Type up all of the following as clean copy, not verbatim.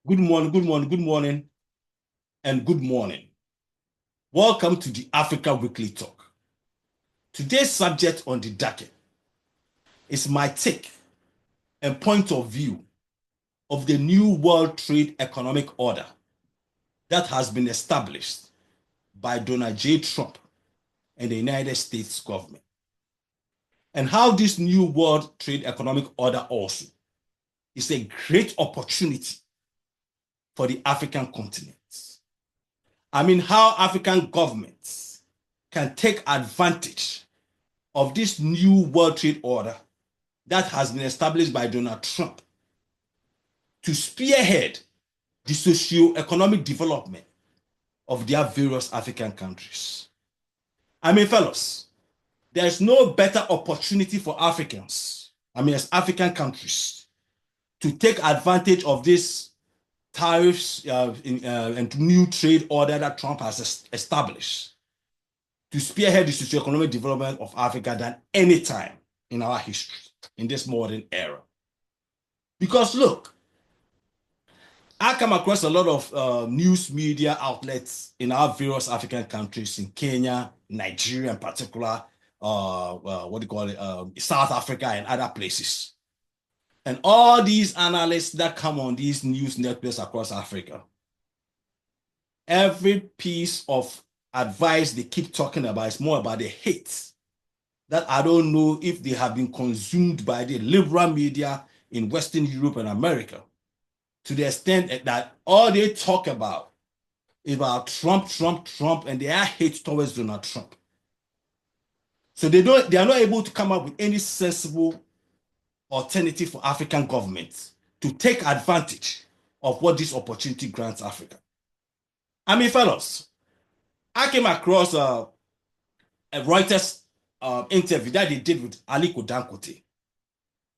Good morning, good morning, good morning, and good morning. Welcome to the Africa Weekly Talk. Today's subject on the docket is my take and point of view of the new World Trade Economic Order that has been established by Donald J. Trump and the United States government, and how this new World Trade Economic Order also is a great opportunity for the African continent. I mean, how African governments can take advantage of this new World Trade Order that has been established by Donald Trump to spearhead the socio-economic development of their various African countries. I mean, fellows, there's no better opportunity for Africans, as African countries, to take advantage of this tariffs and new trade order that Trump has established to spearhead the socio-economic development of Africa than any time in our history, in this modern era. Because look, I come across a lot of news media outlets in our various African countries, in Kenya, Nigeria in particular, South Africa and other places. And all these analysts that come on these news networks across Africa, every piece of advice they keep talking about is more about the hate that I don't know if they have been consumed by the liberal media in Western Europe and America, to the extent that all they talk about is about Trump, and their hate towards Donald Trump. So they are not able to come up with any sensible alternative for African governments to take advantage of what this opportunity grants Africa. I mean, fellows, I came across a Reuters interview that they did with Aliko Dangote,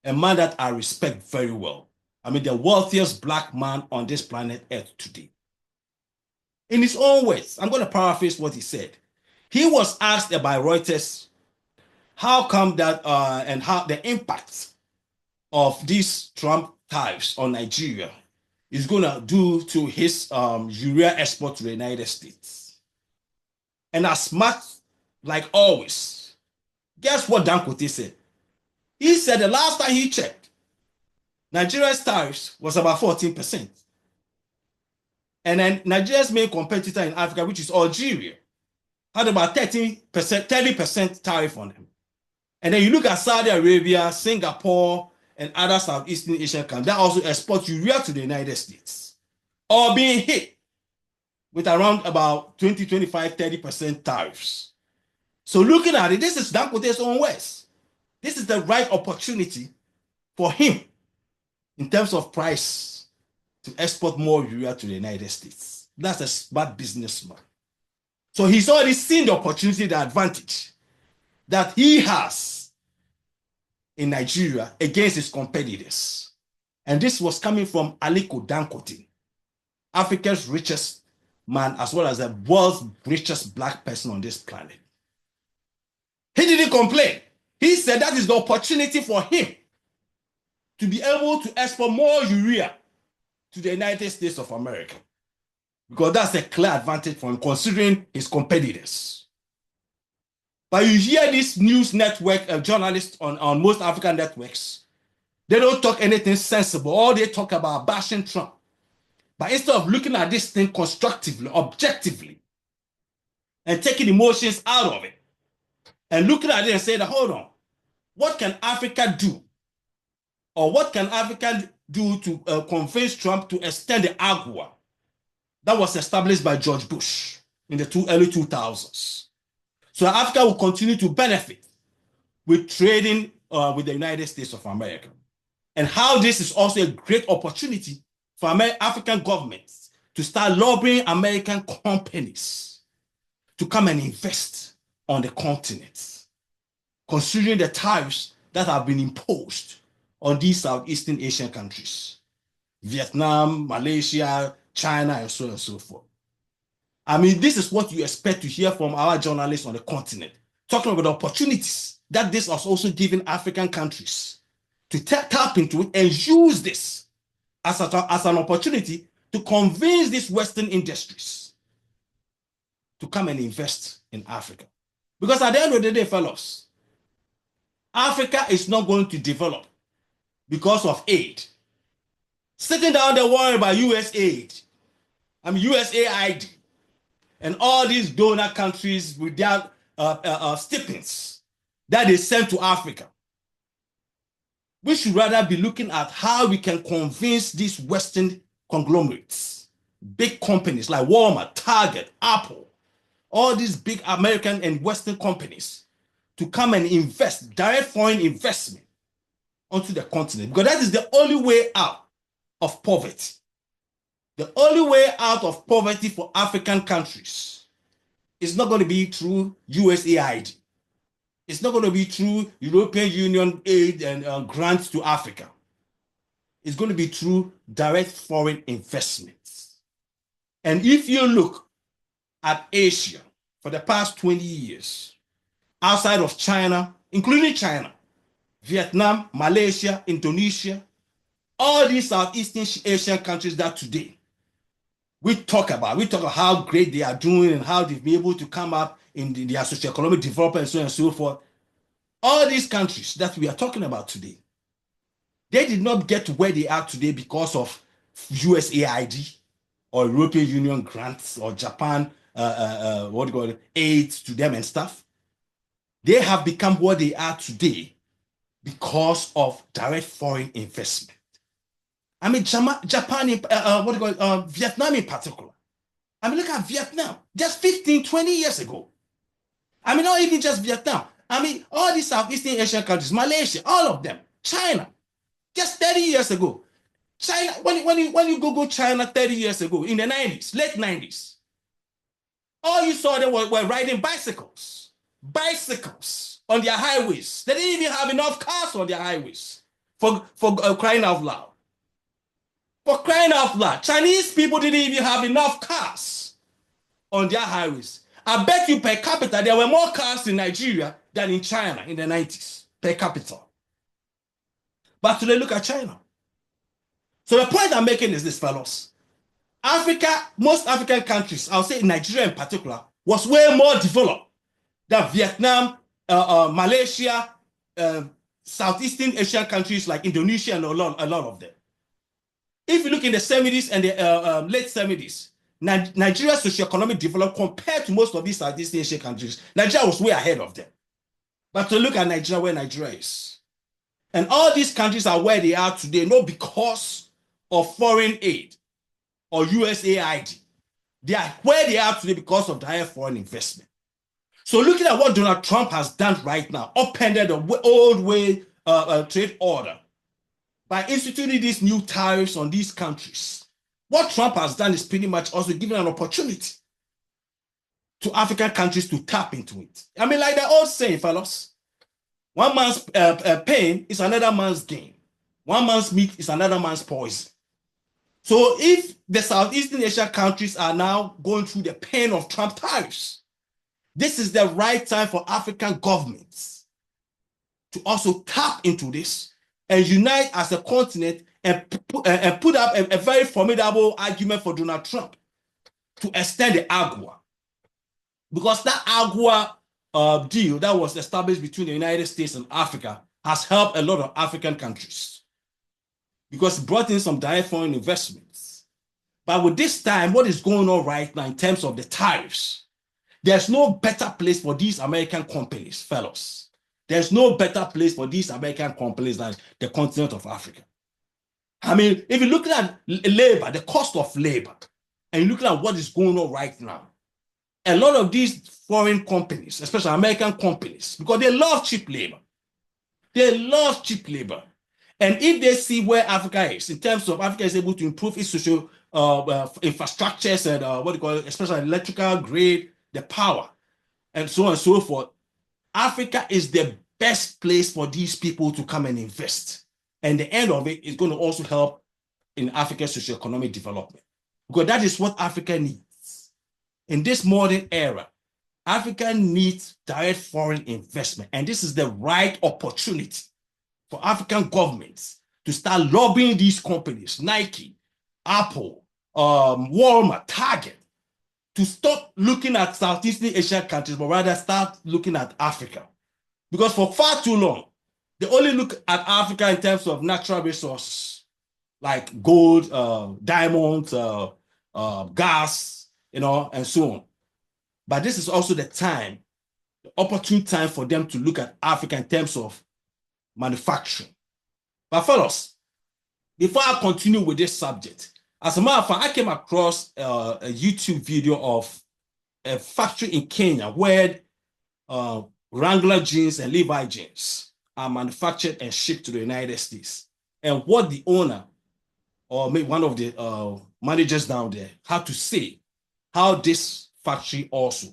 a man that I respect very well. I mean, the wealthiest black man on this planet Earth today. In his own words, I'm going to paraphrase what he said. He was asked by Reuters how come that and how the impact of these Trump tariffs on Nigeria is going to do to his urea export to the United States. And as much like always, guess what Dangote said? He said the last time he checked, Nigeria's tariffs was about 14%. And then Nigeria's main competitor in Africa, which is Algeria, had about 30% tariff on them. And then you look at Saudi Arabia, Singapore, and other Southeastern Asian countries that also export urea to the United States, all being hit with around about 20, 25, 30% tariffs. So looking at it, this is Dangote's own words. This is the right opportunity for him in terms of price to export more urea to the United States. That's a smart businessman. So he's already seen the opportunity, the advantage that he has in Nigeria against his competitors. And this was coming from Aliko Dangote, Africa's richest man, as well as the world's richest black person on this planet. He didn't complain. He said that is the opportunity for him to be able to export more urea to the United States of America, because that's a clear advantage for him considering his competitors. But you hear this news network journalists on most African networks, they don't talk anything sensible. All they talk about bashing Trump. But instead of looking at this thing constructively, objectively, and taking emotions out of it, and looking at it and saying, hold on, what can Africa do? Or what can Africa do to convince Trump to extend the AGOA that was established by George Bush in the early 2000s? So Africa will continue to benefit with trading with the United States of America. And how this is also a great opportunity for African governments to start lobbying American companies to come and invest on the continent, considering the tariffs that have been imposed on these Southeastern Asian countries, Vietnam, Malaysia, China, and so on and so forth. I mean, this is what you expect to hear from our journalists on the continent, talking about the opportunities that this has also given African countries to tap into it and use this as an opportunity to convince these Western industries to come and invest in Africa. Because at the end of the day, fellows, Africa is not going to develop because of aid. Sitting down there worrying about USAID, USAID, and all these donor countries with their stipends that they send to Africa. We should rather be looking at how we can convince these Western conglomerates, big companies like Walmart, Target, Apple, all these big American and Western companies to come and invest, direct foreign investment onto the continent, because that is the only way out of poverty. The only way out of poverty for African countries is not going to be through USAID. It's not going to be through European Union aid and grants to Africa. It's going to be through direct foreign investments. And if you look at Asia for the past 20 years, outside of China, including China, Vietnam, Malaysia, Indonesia, all these Southeastern Asian countries that today we talk about how great they are doing and how they've been able to come up in their socioeconomic development and so on and so forth. All these countries that we are talking about today, they did not get to where they are today because of USAID or European Union grants or Japan aid to them and stuff. They have become what they are today because of direct foreign investment. Japan, Vietnam in particular. Look at Vietnam, just 15, 20 years ago. Not even just Vietnam. All these Southeastern Asian countries, Malaysia, all of them, China, just 30 years ago. China, when you Google China 30 years ago, in the 90s, late 90s, all you saw them were riding bicycles on their highways. They didn't even have enough cars on their highways for crying out loud. For crying out loud, Chinese people didn't even have enough cars on their highways. I bet you per capita, there were more cars in Nigeria than in China in the 90s, per capita. But today, look at China. So the point I'm making is this, fellows. Africa, most African countries, I'll say Nigeria in particular, was way more developed than Vietnam, Malaysia, Southeastern Asian countries like Indonesia and a lot of them. If you look in the 70s and the late 70s, Nigeria's socioeconomic development compared to most of these Southeast Asian countries, Nigeria was way ahead of them. But to look at Nigeria, where Nigeria is. And all these countries are where they are today, not because of foreign aid or USAID. They are where they are today because of direct foreign investment. So looking at what Donald Trump has done right now, upended the old way trade order, by instituting these new tariffs on these countries, what Trump has done is pretty much also giving an opportunity to African countries to tap into it. Like the old saying, fellas, one man's pain is another man's gain. One man's meat is another man's poison. So if the Southeastern Asian countries are now going through the pain of Trump tariffs, this is the right time for African governments to also tap into this and unite as a continent and put up a very formidable argument for Donald Trump to extend the AGOA. Because that AGOA deal that was established between the United States and Africa has helped a lot of African countries because it brought in some direct foreign investments. But with this time, what is going on right now in terms of the tariffs, there's no better place for these American companies, fellows. There's no better place for these American companies than the continent of Africa. If you're looking at labor, the cost of labor, and you're looking at what is going on right now, a lot of these foreign companies, especially American companies, because they love cheap labor. They love cheap labor. And if they see where Africa is, in terms of Africa is able to improve its social infrastructures and especially electrical grid, the power, and so on and so forth, Africa is the best place for these people to come and invest. And the end of it is going to also help in Africa's socioeconomic development. Because that is what Africa needs. In this modern era, Africa needs direct foreign investment. And this is the right opportunity for African governments to start lobbying these companies, Nike, Apple, Walmart, Target, to stop looking at Southeast Asian countries, but rather start looking at Africa. Because for far too long, they only look at Africa in terms of natural resources like gold, diamonds, gas, and so on. But this is also the time, the opportune time for them to look at Africa in terms of manufacturing. But fellows, before I continue with this subject, as a matter of fact, I came across a YouTube video of a factory in Kenya where Wrangler jeans and Levi jeans are manufactured and shipped to the United States. And what the owner or maybe one of the managers down there had to say how this factory also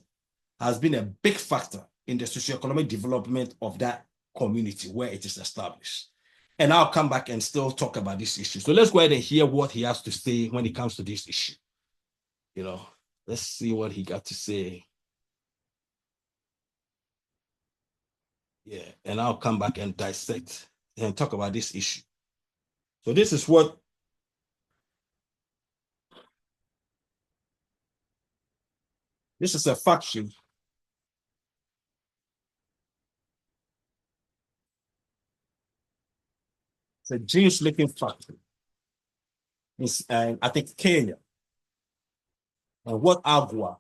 has been a big factor in the socioeconomic development of that community where it is established. And I'll come back and still talk about this issue. So let's go ahead and hear what he has to say when it comes to this issue. Let's see what he got to say. Yeah, and I'll come back and dissect and talk about this issue. So this is a factory. It's a jeans making factory. It's, I think, Kenya. And what Agua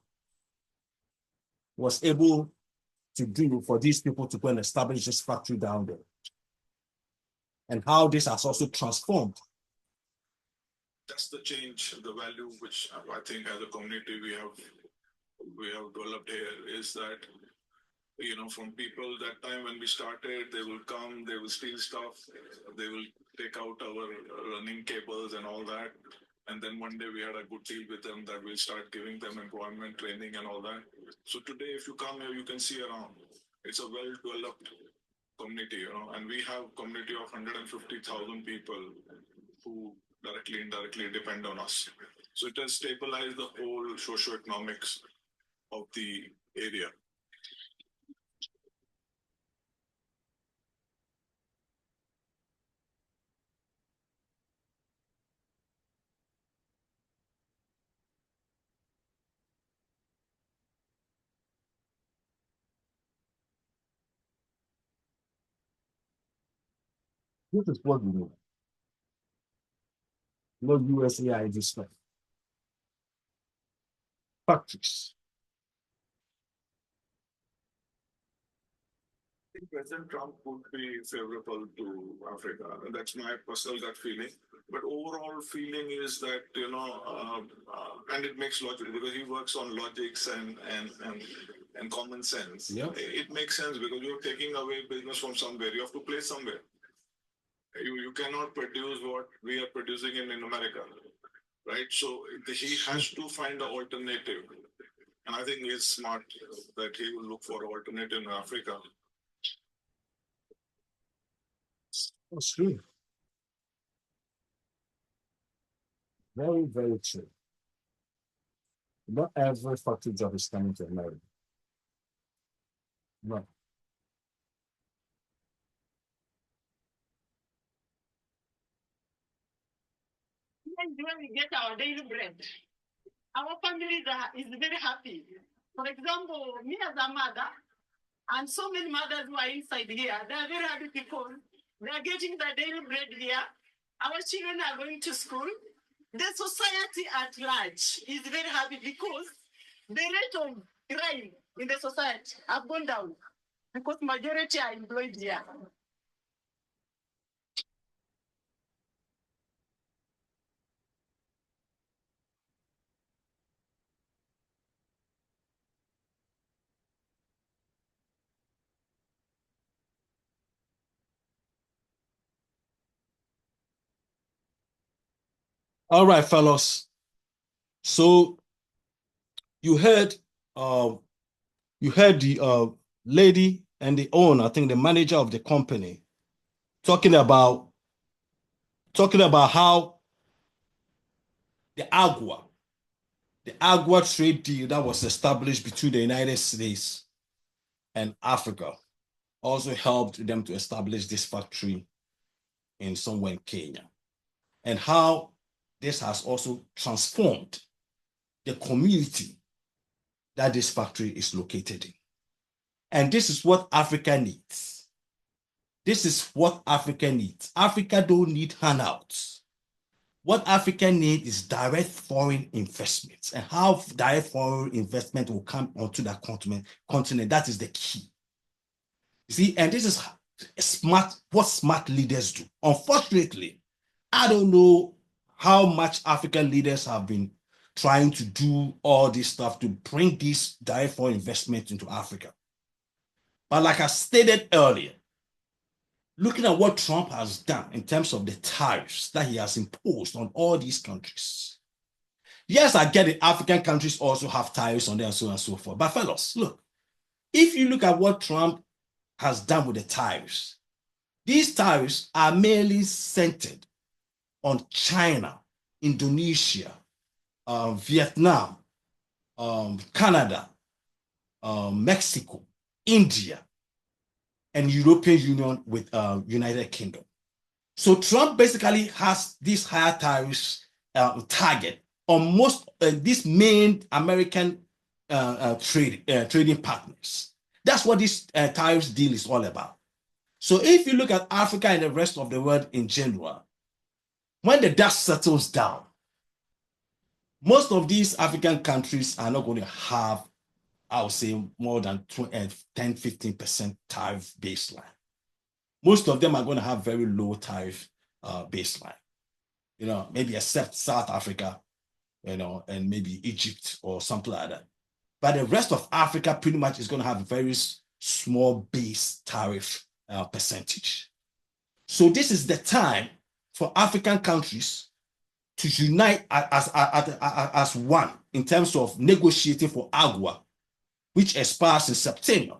was able to do for these people to go and establish this factory down there. And how this has also transformed. That's the change, the value which I think as a community we have developed here is that, from people that time when we started, they will come, they will steal stuff, they will take out our running cables and all that. And then one day we had a good deal with them that we'll start giving them employment, training and all that. So today, if you come here, you can see around. It's a well-developed community, and we have a community of 150,000 people who directly, indirectly depend on us. So it has stabilized the whole socioeconomics of the area. This is what we know. No USAID stuff. Factories. I think President Trump would be favorable to Africa. That's my personal gut feeling. But overall feeling is that, and it makes logic because he works on logics and common sense. Yep. It makes sense because you're taking away business from somewhere. You have to place somewhere. You cannot produce what we are producing in America, right? So he has to find an alternative. And I think he's smart that he will look for an alternative in Africa. That's true. Very, very true. Not every factory job is coming to America. No. When we get our daily bread, our family is very happy. For example, me as a mother, and so many mothers who are inside here, they are very happy because they are getting the daily bread here. Our children are going to school. The society at large is very happy because the rate of crime in the society have gone down because majority are employed here. All right, fellows. So you heard the lady and the owner, I think the manager of the company, talking about how the Agua trade deal that was established between the United States and Africa also helped them to establish this factory in somewhere in Kenya. And how this has also transformed the community that this factory is located in. And this is what Africa needs. This is what Africa needs. Africa don't need handouts. What Africa needs is direct foreign investments, and how direct foreign investment will come onto that continent. That is the key. You see, and this is what smart leaders do. Unfortunately, I don't know how much African leaders have been trying to do all this stuff to bring this direct foreign investment into Africa. But like I stated earlier, looking at what Trump has done in terms of the tariffs that he has imposed on all these countries. Yes, I get it. African countries also have tariffs on them and so on and so forth. But fellas, look, if you look at what Trump has done with the tariffs, these tariffs are mainly centered on China, Indonesia, Vietnam, Canada, Mexico, India, and European Union with United Kingdom. So Trump basically has these higher tariffs target on most these main American trading partners. That's what this tariffs deal is all about. So if you look at Africa and the rest of the world in general, when the dust settles down, most of these African countries are not going to have, I would say, more than 10-15% tariff baseline. Most of them are going to have very low tariff baseline, maybe except South Africa, and maybe Egypt or something like that. But the rest of Africa pretty much is going to have a very small base tariff percentage. So this is the time for African countries to unite as one in terms of negotiating for AGUA, which expires in September,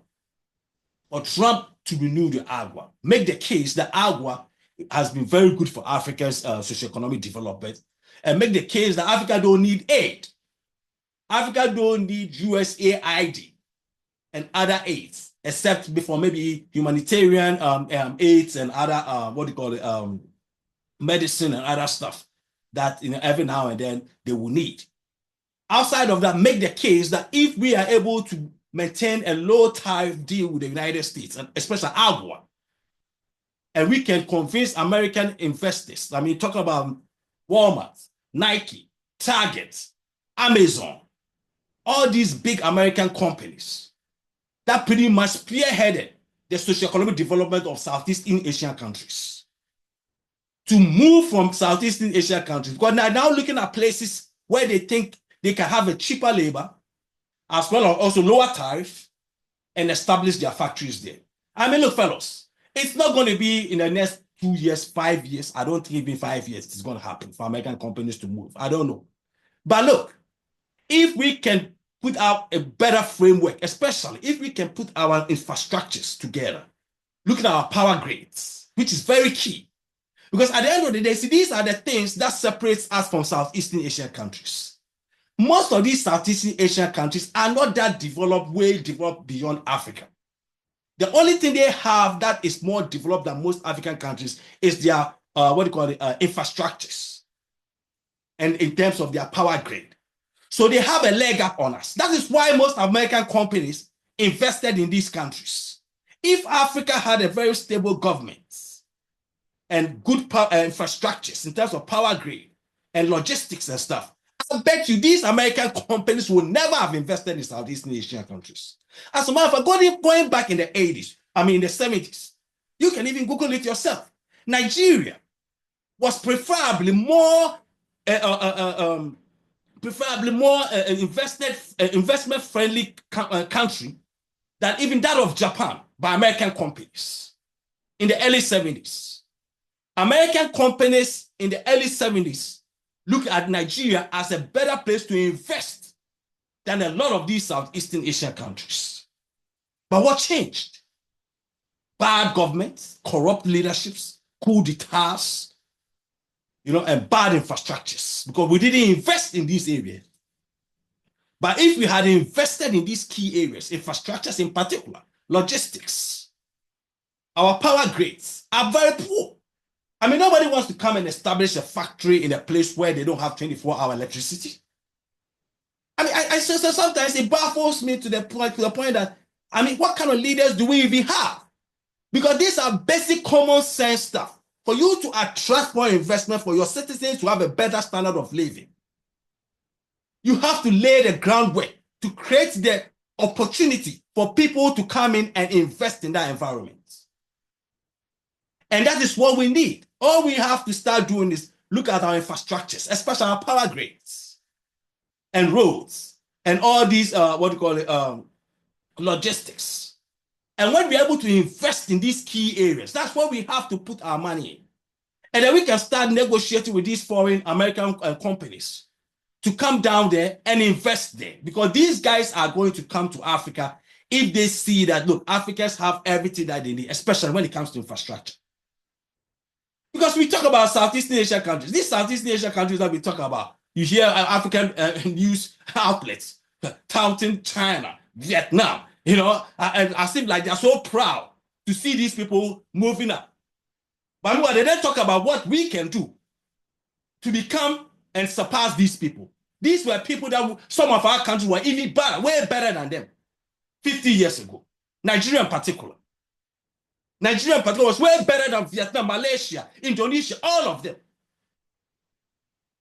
for Trump to renew the AGUA. Make the case that AGUA has been very good for Africa's socioeconomic development, and make the case that Africa don't need aid. Africa don't need USAID and other aids, except for maybe humanitarian aids and other, medicine and other stuff that every now and then they will need. Outside of that, make the case that if we are able to maintain a low tariff deal with the United States, and especially AGUA, and we can convince American investors, talking about Walmart, Nike, Target, Amazon, all these big American companies that pretty much spearheaded the socioeconomic development of Southeast Asian countries, to move from Southeast Asian countries, because they're now looking at places where they think they can have a cheaper labor, as well as also lower tariff, and establish their factories there. Look, fellows, it's not going to be in the next 2 years, 5 years. I don't think even 5 years it's going to happen for American companies to move. I don't know. But look, if we can put out a better framework, especially if we can put our infrastructures together, look at our power grids, which is very key. Because at the end of the day, see, these are the things that separates us from Southeastern Asian countries. Most of these Southeastern Asian countries are not that developed, well developed beyond Africa. The only thing they have that is more developed than most African countries is their, infrastructures, and in terms of their power grid. So they have a leg up on us. That is why most American companies invested in these countries. If Africa had a very stable government and good infrastructures in terms of power grid and logistics and stuff, I bet you these American companies will never have invested in Southeast Asian countries. As a matter of fact, going back in the 80s, in the 70s, you can even Google it yourself. Nigeria was preferably more investment-friendly country than even that of Japan by American companies in the early 70s. American companies in the early 70s look at Nigeria as a better place to invest than a lot of these Southeastern Asian countries. But what changed? Bad governments, corrupt leaderships, coup d'etats, and bad infrastructures, because we didn't invest in these areas. But if we had invested in these key areas, infrastructures in particular, logistics, our power grids are very poor. I mean, nobody wants to come and establish a factory in a place where they don't have 24-hour electricity. I mean, I so sometimes it baffles me to the point that, I mean, what kind of leaders do we even have? Because these are basic common sense stuff. For you to attract more investment, for your citizens to have a better standard of living, you have to lay the groundwork to create the opportunity for people to come in and invest in that environment. And that is what we need. All we have to start doing is look at our infrastructures, especially our power grids and roads and all these, logistics. And when we're able to invest in these key areas, that's where we have to put our money in. And then we can start negotiating with these foreign American companies to come down there and invest there, because these guys are going to come to Africa if they see that, look, Africans have everything that they need, especially when it comes to infrastructure. Because we talk about Southeast Asian countries. These Southeast Asian countries that we talk about, you hear African news outlets touting China, Vietnam, you know, and I seem like they're so proud to see these people moving up. But they then talk about what we can do to become and surpass these people. These were people that some of our countries were even better, way better than them 50 years ago. Nigeria in particular. Nigeria in particular was way better than Vietnam, Malaysia, Indonesia, all of them.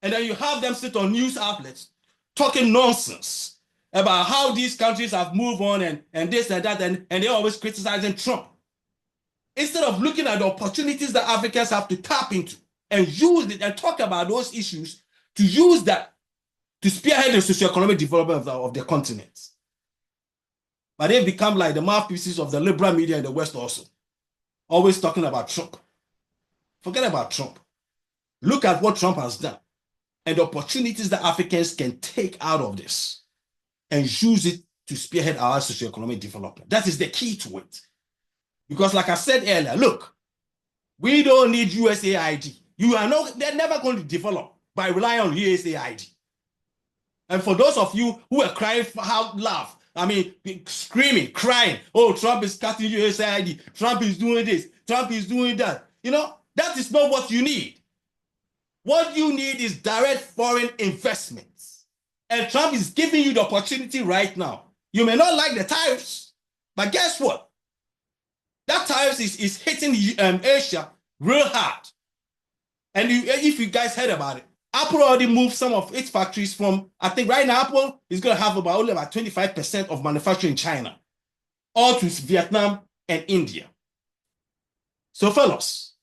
And then you have them sit on news outlets talking nonsense about how these countries have moved on and this and that, and they're always criticizing Trump. Instead of looking at the opportunities that Africans have to tap into and use it and talk about those issues, to use that to spearhead the socioeconomic development of the continent. But they've become like the mouthpieces of the liberal media in the West also. Always talking about Trump. Forget about Trump. Look at what Trump has done and the opportunities that Africans can take out of this and use it to spearhead our socioeconomic development. That is the key to it. Because like I said earlier, look, we don't need USAID. They're never going to develop by relying on USAID. And for those of you who are crying out loud, I mean, screaming, crying, oh, Trump is cutting USAID, Trump is doing this, Trump is doing that. You know, that is not what you need. What you need is direct foreign investments. And Trump is giving you the opportunity right now. You may not like the tariffs, but guess what? That tariffs is hitting Asia real hard. And if you guys heard about it, Apple already moved some of its factories from, I think right now Apple is going to have only about 25% of manufacturing in China, all to Vietnam and India. So fellas,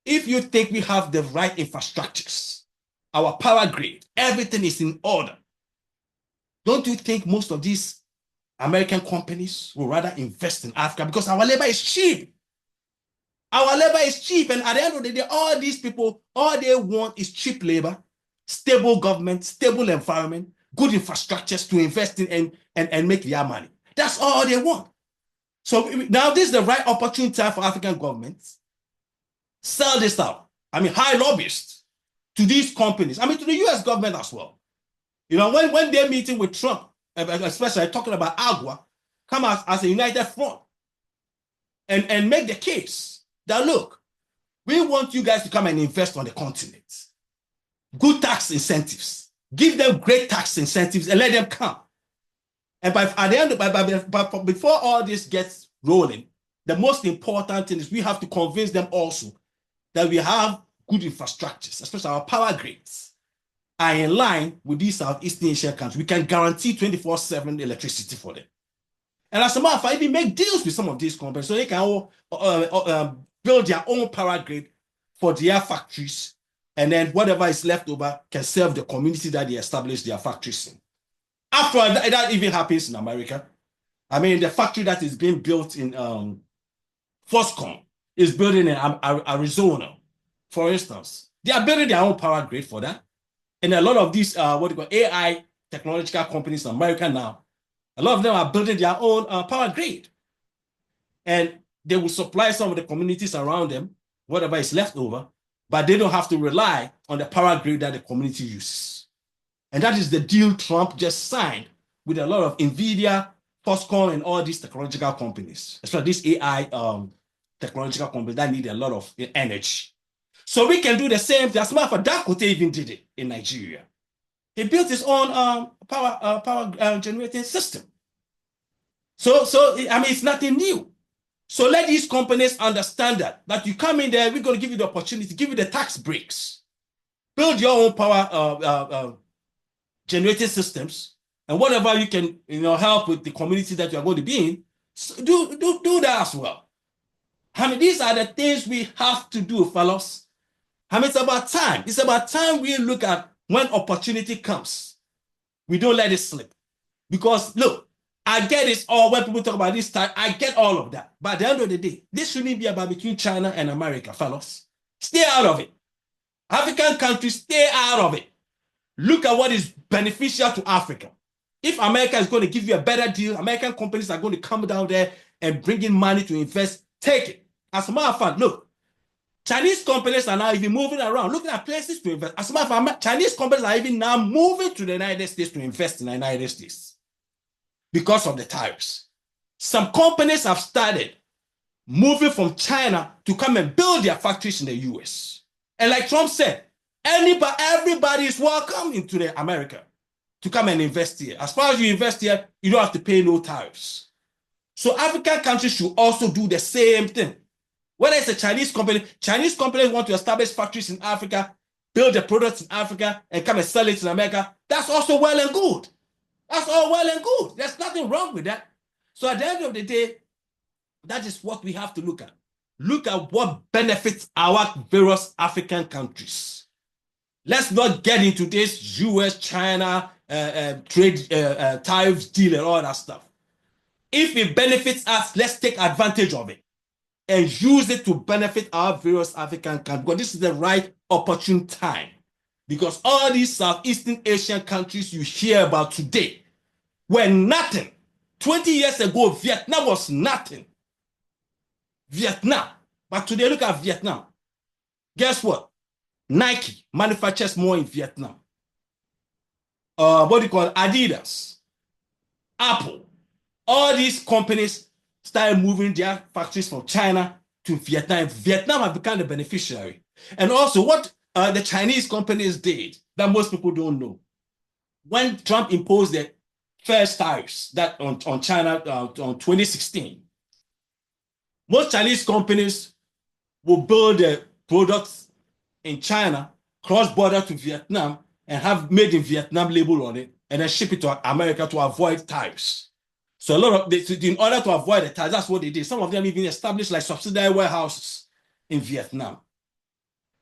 if you think we have the right infrastructures, our power grid, everything is in order, don't you think most of these American companies will rather invest in Africa because our labor is cheap? Our labor is cheap, and at the end of the day, all these people, all they want is cheap labor, stable government, stable environment, good infrastructures to invest in and make their money. That's all they want. So now this is the right opportunity for African governments. Sell this out. I mean, hire lobbyists to these companies. I mean, to the US government as well. You know, when they're meeting with Trump, especially talking about AGUA, come as a united front and make the case that, look, we want you guys to come and invest on the continent. Good tax incentives. Give them great tax incentives and let them come. And before all this gets rolling, the most important thing is we have to convince them also that we have good infrastructures, especially our power grids, are in line with these Southeast Asian countries. We can guarantee 24/7 electricity for them. And as a matter of fact, even make deals with some of these companies so they can all build their own power grid for their factories, and then whatever is left over can serve the community that they establish their factories in. After that even happens in America, I mean, the factory that is being built in Foxconn is building in Arizona, for instance. They are building their own power grid for that. And a lot of these, AI technological companies in America now, a lot of them are building their own power grid. And they will supply some of the communities around them, whatever is left over, but they don't have to rely on the power grid that the community uses. And that is the deal Trump just signed with a lot of NVIDIA, Foxconn, and all these technological companies, especially these AI technological companies that need a lot of energy. So we can do the same thing. As a matter of fact, Dangote even did it in Nigeria. He built his own power generating system. So I mean, it's nothing new. So let these companies understand that you come in there, we're going to give you the opportunity, give you the tax breaks, build your own power generating systems, and whatever you can, help with the community that you are going to be in, so do that as well. I mean, these are the things we have to do, fellows. I mean, it's about time. It's about time we look at when opportunity comes. We don't let it slip. Because look, I get it all when people talk about this time. I get all of that. But at the end of the day, this shouldn't be about between China and America, fellows. Stay out of it. African countries, stay out of it. Look at what is beneficial to Africa. If America is going to give you a better deal, American companies are going to come down there and bring in money to invest, take it. As a matter of fact, look, Chinese companies are now even moving around, looking at places to invest. As a matter of fact, Chinese companies are even now moving to the United States to invest in the United States because of the tariffs. Some companies have started moving from China to come and build their factories in the US. And like Trump said, everybody is welcome into America to come and invest here. As far as you invest here, you don't have to pay no tariffs. So African countries should also do the same thing. Whether it's a Chinese companies want to establish factories in Africa, build the products in Africa, and come and sell it in America, that's also well and good. That's all well and good. There's nothing wrong with that. So at the end of the day, that is what we have to look at. Look at what benefits our various African countries. Let's not get into this US, China, trade tariffs deal and all that stuff. If it benefits us, let's take advantage of it and use it to benefit our various African countries. Because this is the right opportune time. Because all these Southeastern Asian countries you hear about today were nothing. 20 years ago, Vietnam was nothing. Vietnam. But today, look at Vietnam. Guess what? Nike manufactures more in Vietnam. What do you call it? Adidas, Apple. All these companies started moving their factories from China to Vietnam. Vietnam have become the beneficiary. And also what the Chinese companies did that most people don't know. When Trump imposed the first tariffs that on China on 2016, most Chinese companies will build their products in China, cross-border to Vietnam, and have made in Vietnam label on it, and then ship it to America to avoid tariffs. So a lot of in order to avoid the tariffs, that's what they did. Some of them even established like subsidiary warehouses in Vietnam.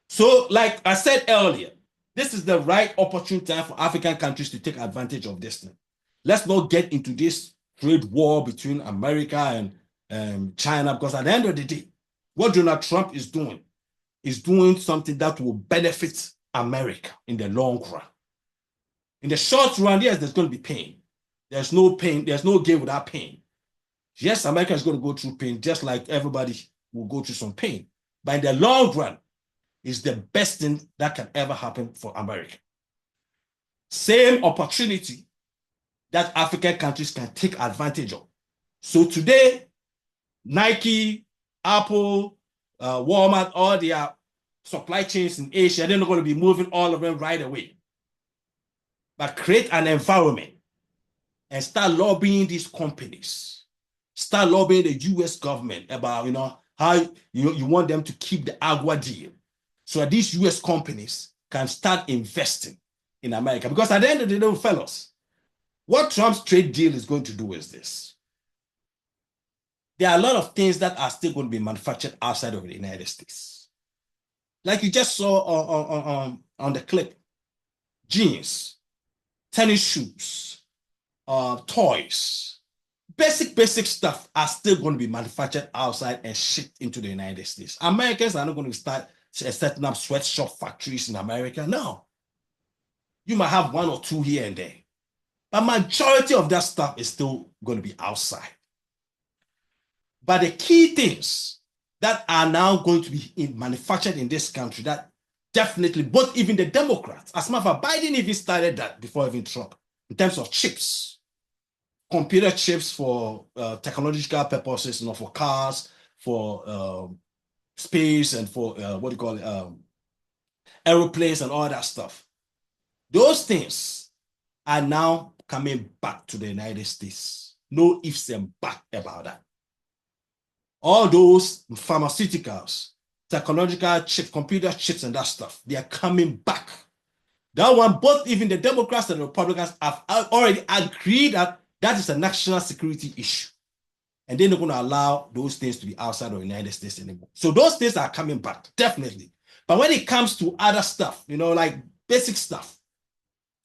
So, like I said earlier, this is the right opportune time for African countries to take advantage of this thing. Let's not get into this trade war between America and China, because at the end of the day, what Donald Trump is doing something that will benefit America in the long run. In the short run, yes, there's going to be pain. There's no pain. There's no gain without pain. Yes, America is going to go through pain, just like everybody will go through some pain. But in the long run, it's the best thing that can ever happen for America. Same opportunity that African countries can take advantage of. So today, Nike, Apple, Walmart, all their supply chains in Asia, they're not going to be moving all of them right away. But create an environment and start lobbying these companies. Start lobbying the US government about, how you want them to keep the AGUA deal so that these US companies can start investing in America. Because at the end of the day, fellows, what Trump's trade deal is going to do is this. There are a lot of things that are still going to be manufactured outside of the United States. Like you just saw on the clip, jeans, tennis shoes, toys, basic stuff are still going to be manufactured outside and shipped into the United States. Americans are not going to start setting up sweatshop factories in America. No. You might have one or two here and there. But majority of that stuff is still going to be outside. But the key things that are now going to be manufactured in this country that definitely, both even the Democrats, as a matter of fact, Biden even started that before even Trump, in terms of chips, computer chips for technological purposes, for cars, for space, and for aeroplanes and all that stuff. Those things are now coming back to the United States. No ifs and buts about that. All those pharmaceuticals, technological chips, computer chips, and that stuff, they are coming back. That one, both even the Democrats and the Republicans have already agreed that that is a national security issue. And they're not going to allow those things to be outside of the United States anymore. So those things are coming back, definitely. But when it comes to other stuff, like basic stuff,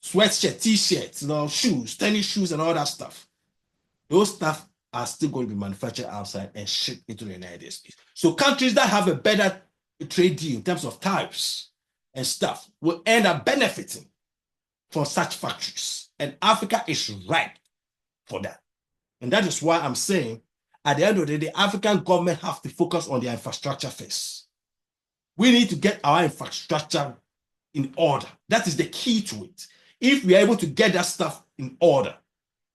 sweatshirt, t-shirts, shoes, tennis shoes, and all that stuff, those stuff are still going to be manufactured outside and shipped into the United States. So countries that have a better trade deal in terms of tariffs and stuff will end up benefiting from such factories. And Africa is ripe for that. And that is why I'm saying, at the end of the day, the African government have to focus on their infrastructure first. We need to get our infrastructure in order. That is the key to it. If we are able to get that stuff in order,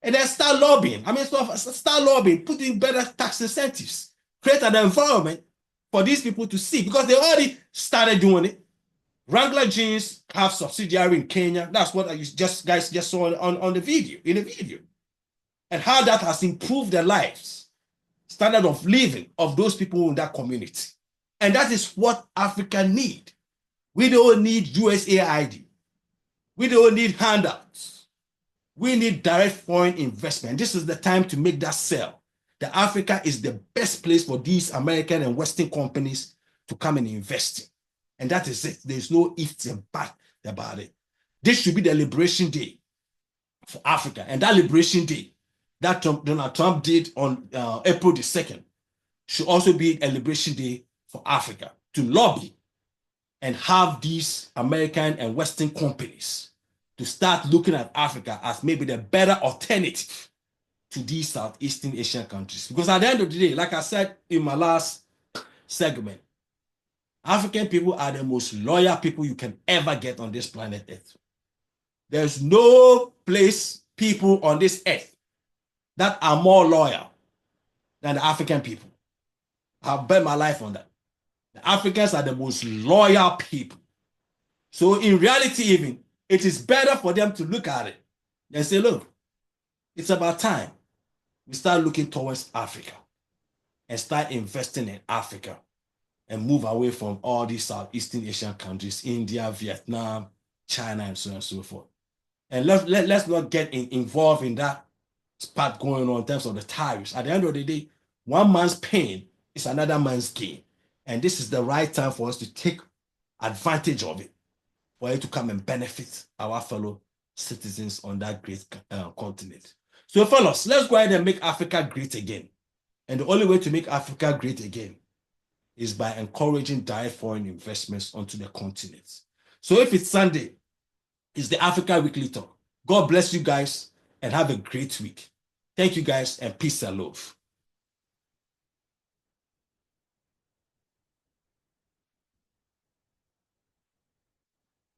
and then start lobbying. Start lobbying, put in better tax incentives, create an environment for these people to see, because they already started doing it. Wrangler Jeans have subsidiary in Kenya. That's what you guys just saw on the video, in the video. And how that has improved their lives, standard of living of those people in that community. And that is what Africa need. We don't need USAID. We don't need handouts. We need direct foreign investment. This is the time to make that sell. That Africa is the best place for these American and Western companies to come and invest in. And that is it. There's no ifs and buts about it. This should be the liberation day for Africa. And that liberation day that Donald Trump did on April the 2nd should also be a liberation day for Africa to lobby and have these American and Western companies to start looking at Africa as maybe the better alternative to these Southeastern Asian countries. Because at the end of the day, like I said in my last segment, African people are the most loyal people you can ever get on this planet Earth. There's no people on this earth that are more loyal than the African people. I'll bet my life on that. The Africans are the most loyal people. So in reality, even, it is better for them to look at it and say, look, it's about time we start looking towards Africa and start investing in Africa and move away from all these Southeastern Asian countries, India, Vietnam, China, and so on and so forth. And let's not get involved in that spat going on in terms of the tariffs. At the end of the day, one man's pain is another man's gain. And this is the right time for us to take advantage of it, for it to come and benefit our fellow citizens on that great continent. So fellas, let's go ahead and make Africa great again. And the only way to make Africa great again is by encouraging direct foreign investments onto the continent. So if it's Sunday, it's the Africa Weekly Talk. God bless you guys and have a great week. Thank you guys and peace and love.